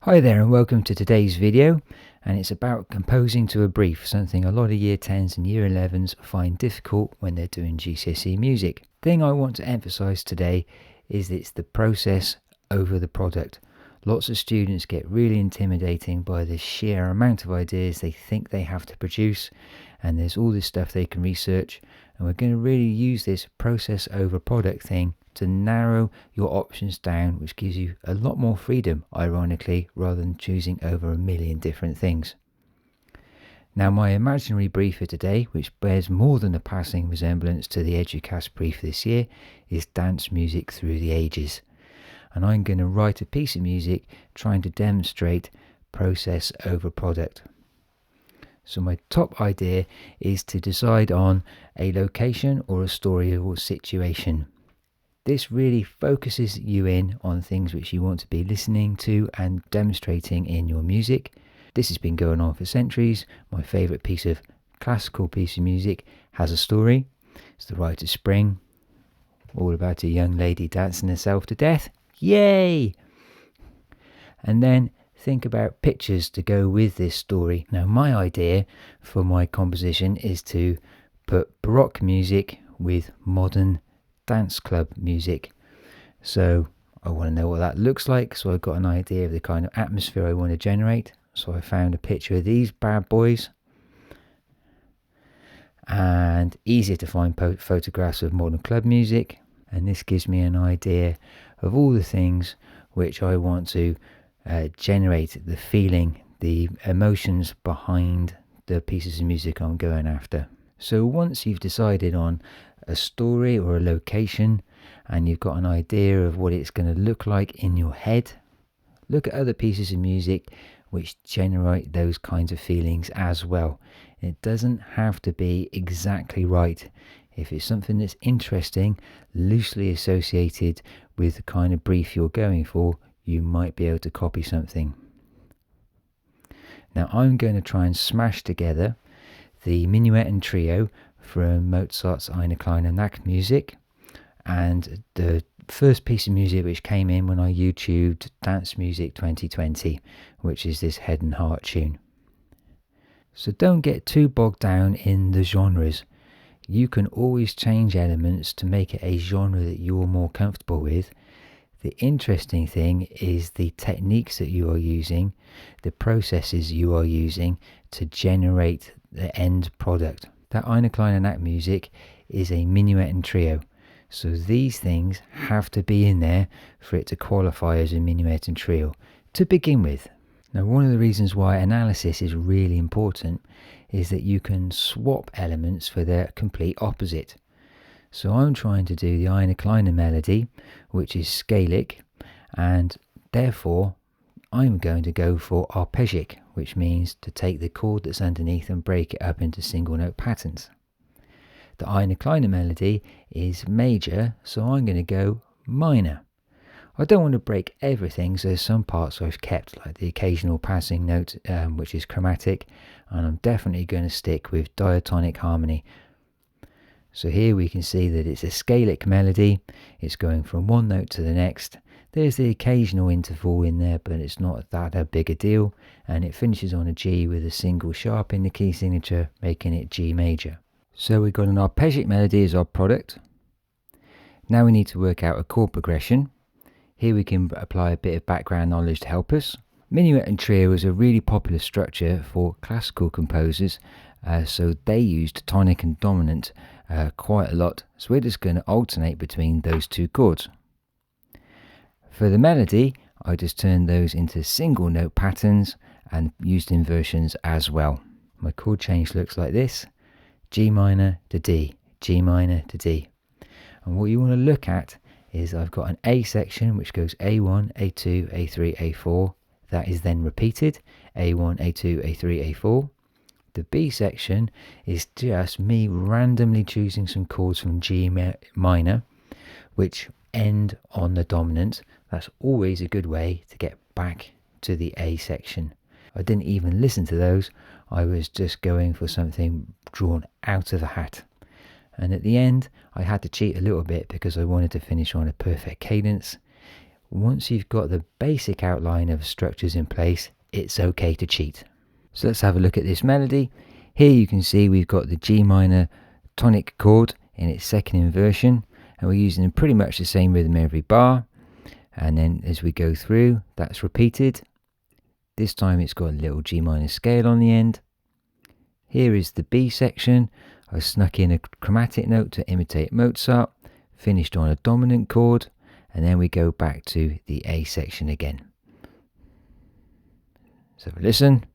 Hi there and welcome to today's video, and it's about composing to a brief, something a lot of year 10s and year 11s find difficult when they're doing GCSE music. The thing I want to emphasize today is it's the process over the product. Lots of students get really intimidating by the sheer amount of ideas they think they have to produce, and there's all this stuff they can research, and we're going to really use this process over product thing to narrow your options down, which gives you a lot more freedom, ironically, rather than choosing over a million different things. Now, my imaginary brief for today, which bears more than a passing resemblance to the Educast brief this year, is Dance Music Through the Ages. And I'm going to write a piece of music trying to demonstrate process over product. So my top idea is to decide on a location or a story or situation. This really focuses you in on things which you want to be listening to and demonstrating in your music. This has been going on for centuries. My favourite piece of classical piece of music has a story. It's The Rite of Spring, all about a young lady dancing herself to death. Yay! And then think about pictures to go with this story. Now, my idea for my composition is to put Baroque music with modern dance club music. So I want to know what that looks like, so I've got an idea of the kind of atmosphere I want to generate. So I found a picture of these bad boys, and easier to find photographs of modern club music, and this gives me an idea of all the things which I want to generate, the feeling, the emotions behind the pieces of music I'm going after. So once you've decided on a story or a location and you've got an idea of what it's going to look like in your head, look at other pieces of music which generate those kinds of feelings as well. It doesn't have to be exactly right. If it's something that's interesting, loosely associated with the kind of brief you're going for, you might be able to copy something. Now I'm going to try and smash together the minuet and trio from Mozart's Eine kleine Nachtmusik, and the first piece of music which came in when I YouTubed Dance Music 2020, which is this Head and Heart tune. So don't get too bogged down in the genres. You can always change elements to make it a genre that you're more comfortable with. The interesting thing is the techniques that you are using, the processes you are using to generate the end product. That Eine kleine Nachtmusik is a minuet and trio. So these things have to be in there for it to qualify as a minuet and trio to begin with. Now, one of the reasons why analysis is really important is that you can swap elements for their complete opposite. So I'm trying to do the Eine kleine Melody, which is scalic, and therefore I'm going to go for Arpeggic, which means to take the chord that's underneath and break it up into single note patterns. The Eine kleine Melody is major, so I'm going to go minor. I don't want to break everything, so there's some parts I've kept, like the occasional passing note, which is chromatic, and I'm definitely going to stick with diatonic harmony. So here we can see that it's a scalic melody. It's going from one note to the next. There's the occasional interval in there, but it's not that a big a deal, and it finishes on a G with a single sharp in the key signature, making it G major. So we've got an arpeggic melody as our product. Now we need to work out a chord progression. Here we can apply a bit of background knowledge to help us. Minuet and trio is a really popular structure for classical composers, so they used tonic and dominant quite a lot. So we're just going to alternate between those two chords. For the melody, I just turned those into single note patterns and used inversions as well. My chord change looks like this: G minor to D, G minor to D. And what you want to look at is I've got an A section which goes A1, A2, A3, A4. That is then repeated, A1, A2, A3, A4. The B section is just me randomly choosing some chords from G minor, which end on the dominant. That's always a good way to get back to the A section. I didn't even listen to those. I was just going for something drawn out of a hat. And at the end, I had to cheat a little bit because I wanted to finish on a perfect cadence. once you've got the basic outline of structures in place, it's okay to cheat. So let's have a look at this melody. Here you can see we've got the G minor tonic chord in its second inversion, and we're using pretty much the same rhythm every bar. And then as we go through, that's repeated. This time it's got a little G minor scale on the end. Here is the B section. I snuck in a chromatic note to imitate Mozart, finished on a dominant chord, and then we go back to the A section again. So listen.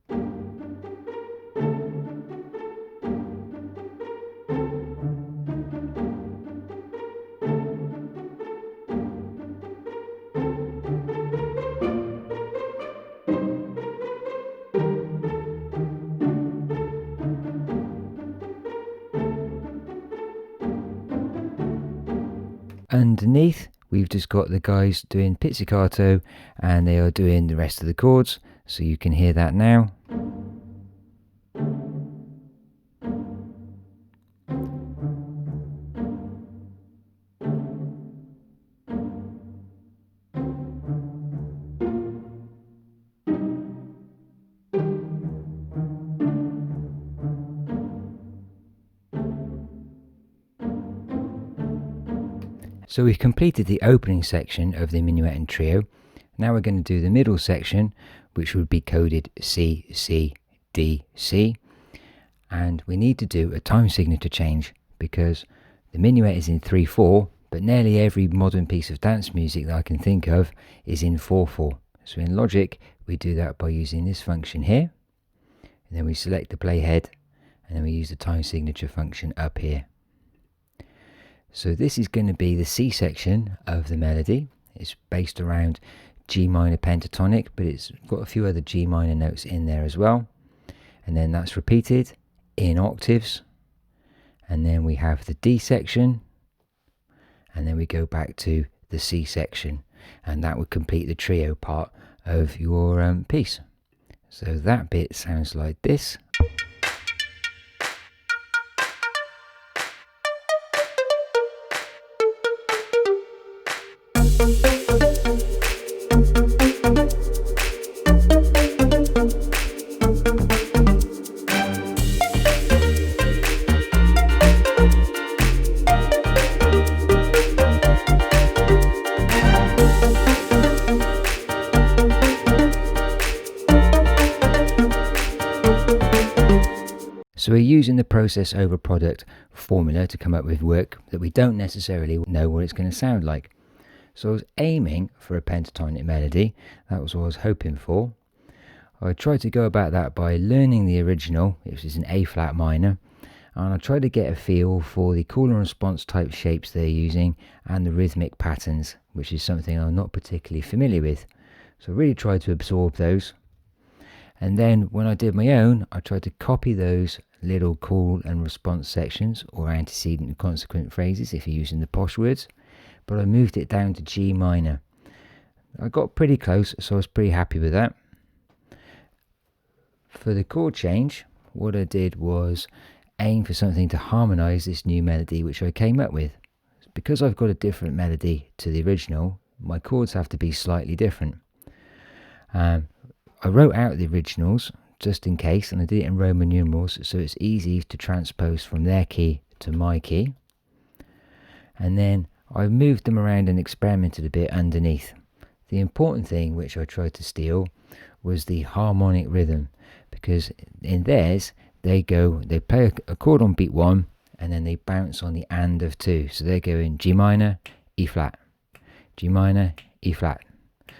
Underneath, we've just got the guys doing pizzicato, and they are doing the rest of the chords, so you can hear that now. So we've completed the opening section of the minuet and trio. Now we're going to do the middle section, which would be coded C, C, D, C. And we need to do a time signature change because the minuet is in 3/4, but nearly every modern piece of dance music that I can think of is in 4/4. So in Logic, we do that by using this function here. And then we select the playhead, and then we use the time signature function up here. So this is going to be the C section of the melody. It's based around G minor pentatonic, but it's got a few other G minor notes in there as well. And then that's repeated in octaves. And then we have the D section. And then we go back to the C section. And that would complete the trio part of your piece. So that bit sounds like this. So we're using the process over product formula to come up with work that we don't necessarily know what it's going to sound like. So I was aiming for a pentatonic melody. That was what I was hoping for. I tried to go about that by learning the original, which is an A flat minor, and I tried to get a feel for the call and response type shapes they're using and the rhythmic patterns, which is something I'm not particularly familiar with. So I really tried to absorb those. And then when I did my own, I tried to copy those little call and response sections, or antecedent and consequent phrases if you're using the posh words, but I moved it down to G minor. I got pretty close, so I was pretty happy with that. For the chord change, what I did was aim for something to harmonize this new melody which I came up with. Because I've got a different melody to the original, my chords have to be slightly different. I wrote out the originals just in case, and I did it in Roman numerals so it's easy to transpose from their key to my key. And then I moved them around and experimented a bit underneath. The important thing which I tried to steal was the harmonic rhythm, because in theirs they play a chord on beat 1 and then they bounce on the and of 2. So they go in G minor, E flat, G minor, E flat.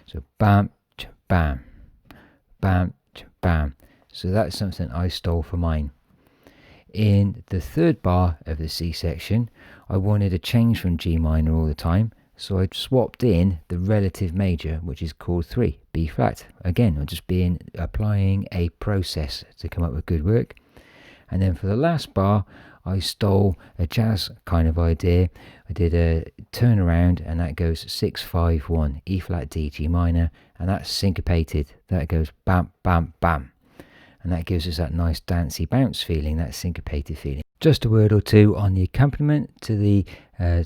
So bam, ch, bam, bam, ch, bam. So that's something I stole for mine. In the third bar of the C section, I wanted a change from G minor all the time, so I swapped in the relative major, which is chord 3, B flat. Again, I'm just applying a process to come up with good work. And then for the last bar, I stole a jazz kind of idea. I did a turnaround, and that goes 6, 5, 1, E flat, D, G minor, and that's syncopated. That goes bam, bam, bam. And that gives us that nice dancey bounce feeling, that syncopated feeling. Just a word or two on the accompaniment to the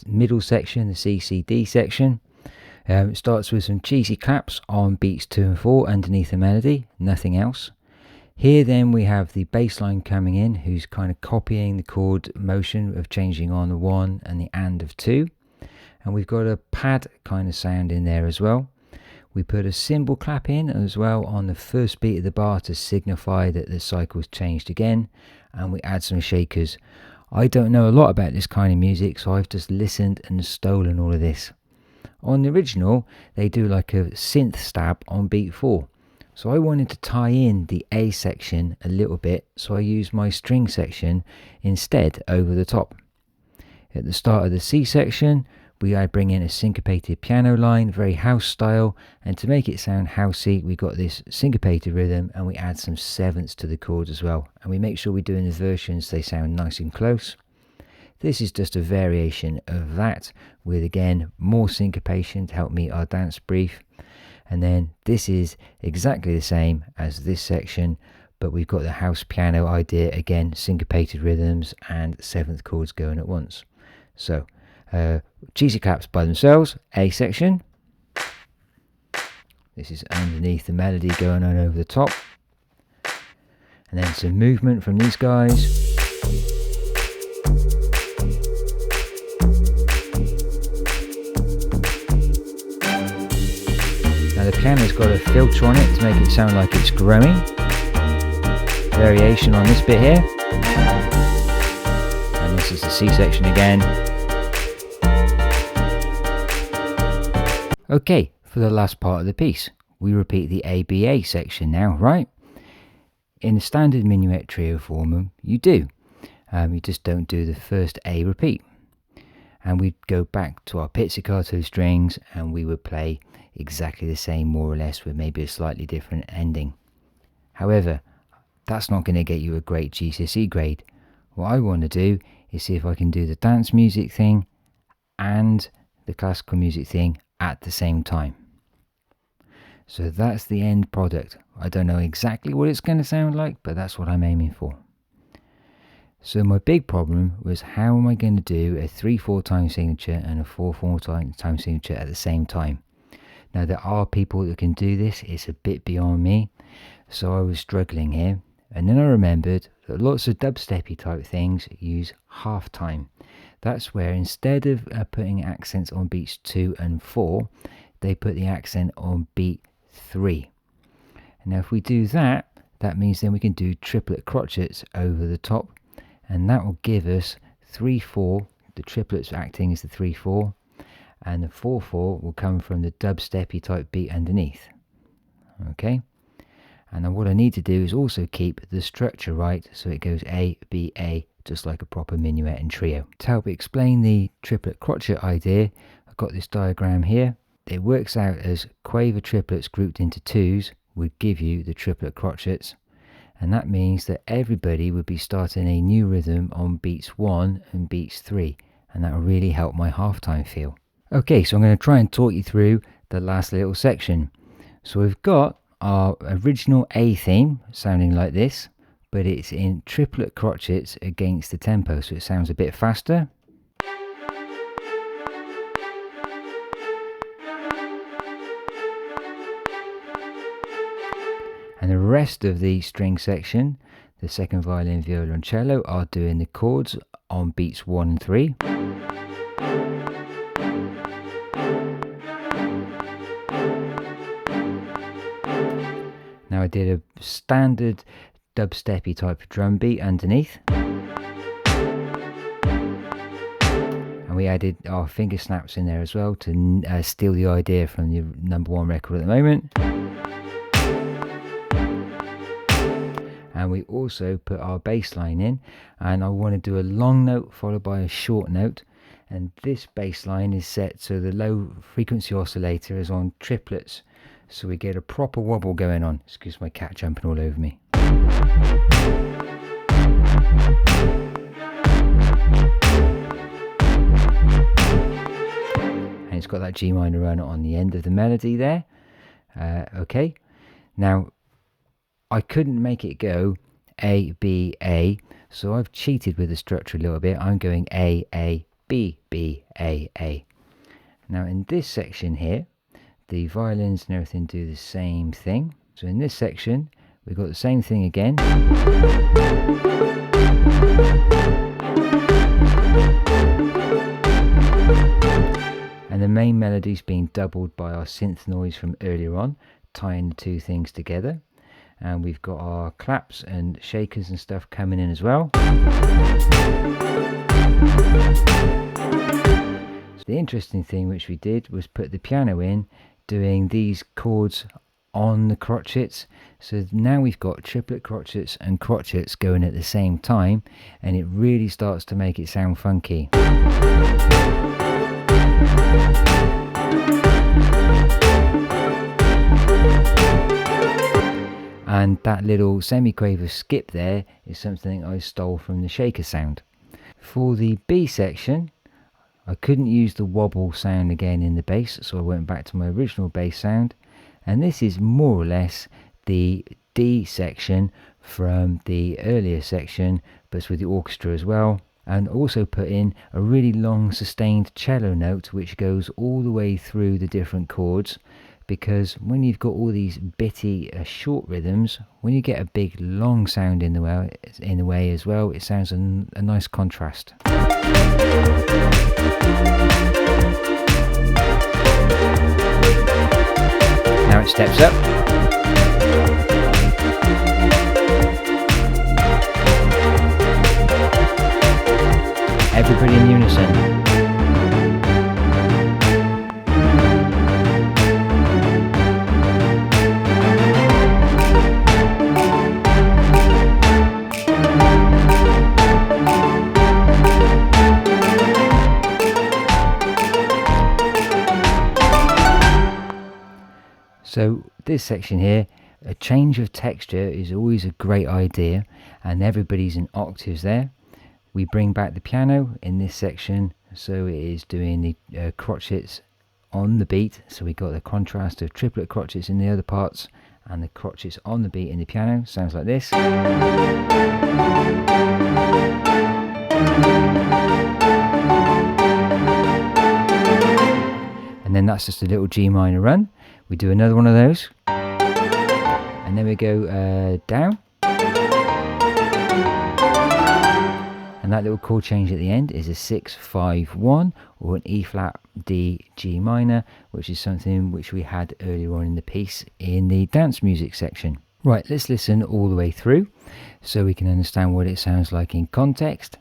middle section, the C, C, D section. It starts with some cheesy claps on beats 2 and 4 underneath the melody, nothing else. Here then we have the bass line coming in, who's kind of copying the chord motion of changing on the 1 and the and of 2. And we've got a pad kind of sound in there as well. We put a cymbal clap in as well on the first beat of the bar to signify that the cycle's changed again, and we add some shakers. I don't know a lot about this kind of music, so I've just listened and stolen all of this. On the original, they do like a synth stab on beat 4. So I wanted to tie in the A section a little bit, so I used my string section instead over the top. At the start of the C section, we bring in a syncopated piano line, very house style, and to make it sound housey, we got this syncopated rhythm, and we add some sevenths to the chords as well. And we make sure we do in the versions they sound nice and close. This is just a variation of that, with again more syncopation to help meet our dance brief. And then this is exactly the same as this section, but we've got the house piano idea, again syncopated rhythms and seventh chords going at once. So cheesy claps by themselves, A section. This is underneath the melody going on over the top. And then some movement from these guys. Now the piano's got a filter on it to make it sound like it's growing. Variation on this bit here. And this is the C section again. Okay, for the last part of the piece, we repeat the ABA section now, right? In the standard minuet trio form, you do. You just don't do the first A repeat. And we'd go back to our pizzicato strings and we would play exactly the same, more or less, with maybe a slightly different ending. However, that's not going to get you a great GCSE grade. What I want to do is see if I can do the dance music thing and the classical music thing at the same time. So that's the end product. I don't know exactly what it's going to sound like, but that's what I'm aiming for. So my big problem was, how am I going to do a 3/4 time signature and a 4/4 time signature at the same time? Now there are people that can do this, it's a bit beyond me, so I was struggling here. And then I remembered that lots of dubsteppy type things use half time. That's where instead of putting accents on beats 2 and 4, they put the accent on beat 3. And now if we do that, that means then we can do triplet crotchets over the top, and that will give us 3/4, the triplets acting as the 3/4, and the 4/4 will come from the dubsteppy type beat underneath. Okay, and then what I need to do is also keep the structure right, so it goes A, B, A, just like a proper minuet and trio. To help explain the triplet crotchet idea, I've got this diagram here. It works out as quaver triplets grouped into twos would give you the triplet crotchets, and that means that everybody would be starting a new rhythm on beats 1 and beats 3, and that will really help my halftime feel. Okay, so I'm going to try and talk you through the last little section. So we've got our original A theme sounding like this, but it's in triplet crotchets against the tempo, so it sounds a bit faster. And the rest of the string section, the second violin, viola and cello, are doing the chords on beats 1 and 3. Now I did a standard dubsteppy type of drum beat underneath, and we added our finger snaps in there as well to steal the idea from the #1 record at the moment. And we also put our bass line in, and I want to do a long note followed by a short note, and this bass line is set so the low frequency oscillator is on triplets, so we get a proper wobble going on. Excuse my cat jumping all over me. And it's got that G minor run on the end of the melody there. Okay, now I couldn't make it go A, B, A, so I've cheated with the structure a little bit. I'm going A, A, B, B, A, A. Now in this section here, The violins and everything do the same thing. So in this section, we've got the same thing again. And the main melody's being doubled by our synth noise from earlier on, tying the two things together. And we've got our claps and shakers and stuff coming in as well. So the interesting thing which we did was put the piano in, doing these chords on the crotchets. So now we've got triplet crotchets and crotchets going at the same time, and it really starts to make it sound funky. And that little semiquaver skip there is something I stole from the shaker sound. For the B section, I couldn't use the wobble sound again in the bass, so I went back to my original bass sound. And this is more or less the D section from the earlier section, but it's with the orchestra as well. And also put in a really long sustained cello note which goes all the way through the different chords, because when you've got all these bitty short rhythms, when you get a big long sound in the way as well, it sounds a nice contrast. Now it steps up. Everybody in unison. So this section here, a change of texture is always a great idea, and everybody's in octaves there. We bring back the piano in this section, so it is doing the crotchets on the beat. So we got the contrast of triplet crotchets in the other parts and the crotchets on the beat in the piano. Sounds like this. And then that's just a little G minor run. We do another one of those, and then we go down, and that little chord change at the end is a 6-5-1 or an E flat D G minor, which is something which we had earlier on in the piece in the dance music section. Right, let's listen all the way through so we can understand what it sounds like in context.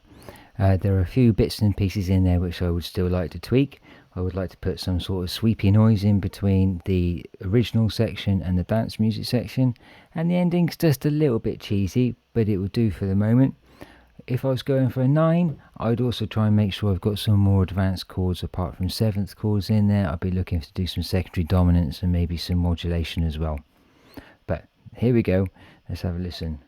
There are a few bits and pieces in there which I would still like to tweak. I would like to put some sort of sweepy noise in between the original section and the dance music section, and the ending's just a little bit cheesy, but it will do for the moment. If I was going for a 9, I'd also try and make sure I've got some more advanced chords apart from 7th chords in there. I'd be looking to do some secondary dominance and maybe some modulation as well. But here we go, let's have a listen.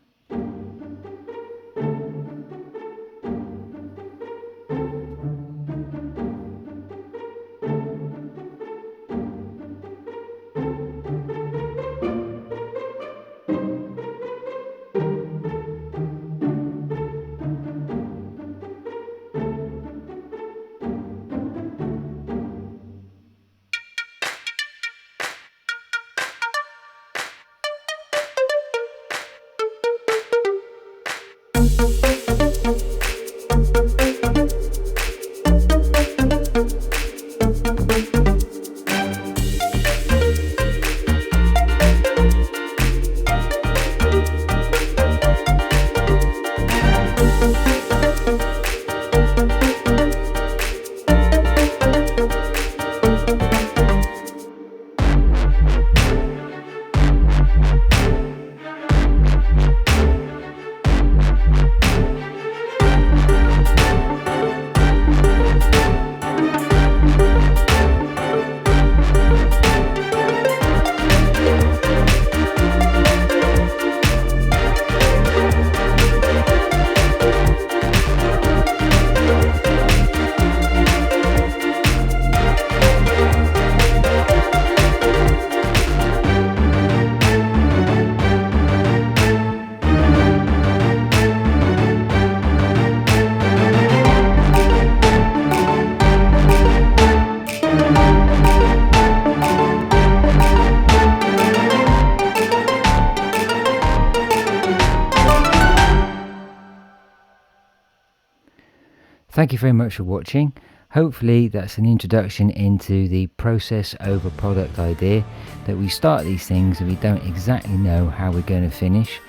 Thank you very much for watching. Hopefully that's an introduction into the process over product idea, that we start these things and we don't exactly know how we're going to finish.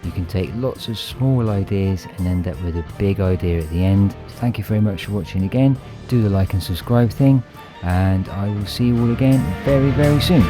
You can take lots of small ideas and end up with a big idea at the end. Thank you very much for watching again. Do the like and subscribe thing, and I will see you all again very, very soon.